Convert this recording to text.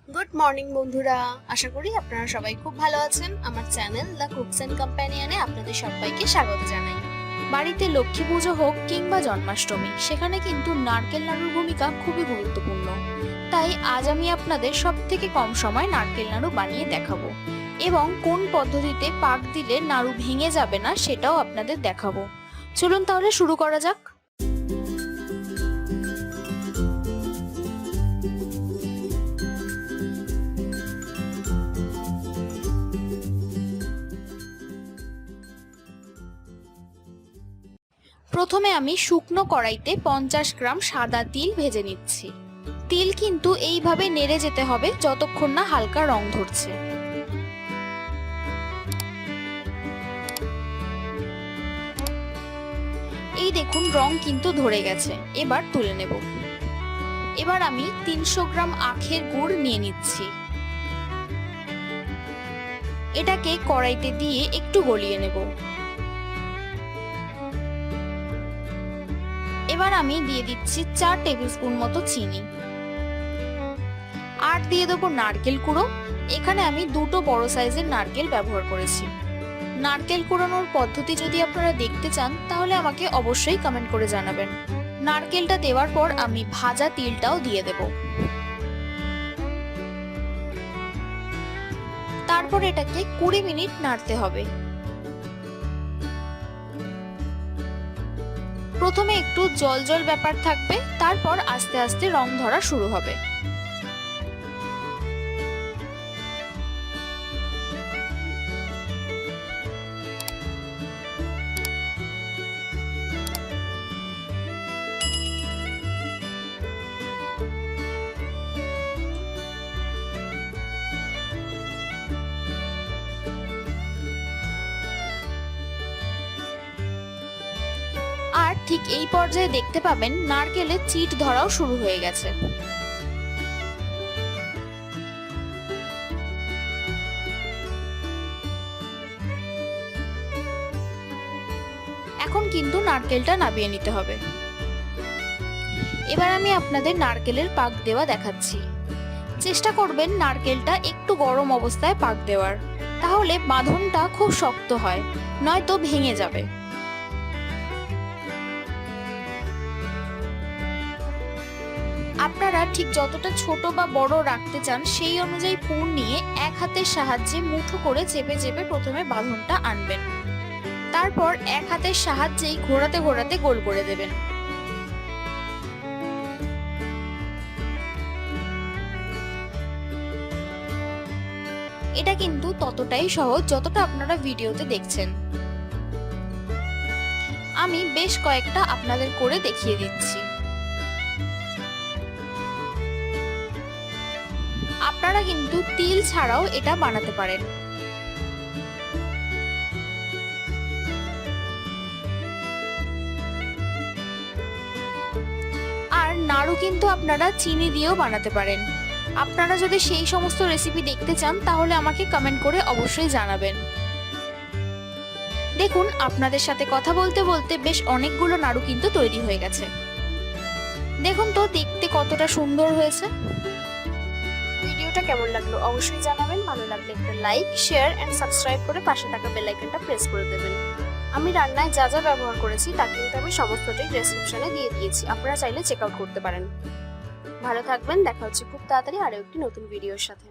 Good morning বন্ধুরা, আশা করি আপনারা সবাই খুব ভালো আছেন। আমার চ্যানেল দ্য কুকস এন্ড কম্প্যানিয়নে আপনাদের সবাইকে স্বাগত জানাই। বাড়িতে লক্ষ্মী পুজো হোক কিংবা জন্মাষ্টমী, সেখানে কিন্তু নারকেল নাড়ুর ভূমিকা খুবই গুরুত্বপূর্ণ। তাই আজ আমি আপনাদের সবথেকে কম সময় নারকেল নাড়ু বানিয়ে দেখাবো এবং কোন পদ্ধতিতে পাক দিলে নাড়ু ভেঙে যাবে না সেটাও আপনাদের দেখাবো। চলুন তাহলে শুরু করা যাক। প্রথমে আমি শুকনো কড়াইতে 50 গ্রাম সাদা তিল ভেজে নিচ্ছি। তিল কিন্তু এইভাবে নেড়ে যেতে হবে যতক্ষণ না হালকা রং ধরছে। এই দেখুন রং কিন্তু ধরে গেছে, এবার তুলে নেব। এবার আমি 300 গ্রাম আখের গুড় নিয়ে নিচ্ছি। এটাকে কড়াইতে দিয়ে একটু গলিয়ে নেব। এবার আমি দিয়ে দিচ্ছি 4 টেবিলস্পুন মতো চিনি, আর দিয়ে দেবো নারকেল কুড়ো। এখানে আমি দুটো বড় সাইজের নারকেল ব্যবহার করেছি। নারকেল কুড়ানোর পদ্ধতি যদি আপনারা দেখতে চান তাহলে আমাকে অবশ্যই কমেন্ট করে জানাবেন। নারকেলটা দেওয়ার পর আমি ভাজা তিলটাও দিয়ে দেব। তারপর এটাকে 20 মিনিট নাড়তে হবে। প্রথমে একটু জল জল ব্যাপার থাকবে, তারপর আস্তে আস্তে রং ধরা শুরু হবে। আর ঠিক এই পর্যায়ে দেখতে পাবেন নারকেলের চিট ধরাও শুরু হয়ে গেছে। এখন কিন্তু নারকেলটা নামিয়ে নিতে হবে। এবার আমি আপনাদের নারকেলের পাক দেওয়া দেখাচ্ছি। চেষ্টা করবেন নারকেলটা একটু গরম অবস্থায় পাক দেওয়ার, তাহলে বাঁধনটা খুব শক্ত হয়, নয়তো ভেঙে যাবে। আপনারা ঠিক যতটা ছোট বা বড় রাখতে চান সেই অনুযায়ী পুর নিয়ে এক হাতের সাহায্যে মুঠো করে চেপে চেপে প্রথমে বাঁধনটা আনবেন। তারপর এক হাতের সাহায্যেই ঘোরাতে ঘোরাতে গোল করে দেবেন। এটা কিন্তু ততটাই সহজ যতটা আপনারা ভিডিওতে দেখছেন। আমি বেশ কয়েকটা আপনাদের করে দেখিয়ে দিচ্ছি। আপনারা কিন্তু তিল ছাড়াও এটা বানাতে পারেন। আর নাড়ু কিন্তু আপনারা চিনি দিয়েও বানাতে পারেন। আপনারা যদি সেই সমস্ত রেসিপি দেখতে চান তাহলে আমাকে কমেন্ট করে অবশ্যই জানাবেন। দেখুন আপনাদের সাথে কথা বলতে বলতে বেশ অনেকগুলো নাড়ু কিন্তু তৈরি হয়ে গেছে। দেখুন তো দেখতে কতটা সুন্দর হয়েছে। ভিডিওটা কেমন লাগলো অবশ্যই জানাবেন। ভালো লাগলে একটা লাইক, শেয়ার এন্ড সাবস্ক্রাইব করে পাশে থাকা বেল আইকনটা প্রেস করে দেবেন। আমি রান্নায় যা যা ব্যবহার করেছি তা কিন্তু আমি সমস্তটাই ডেসক্রিপশনে দিয়ে দিয়েছি, আপনারা চাইলে চেক আউট করতে পারেন। ভালো থাকবেন, দেখা হচ্ছে খুব তাড়াতাড়ি আরো একটি নতুন ভিডিওর সাথে।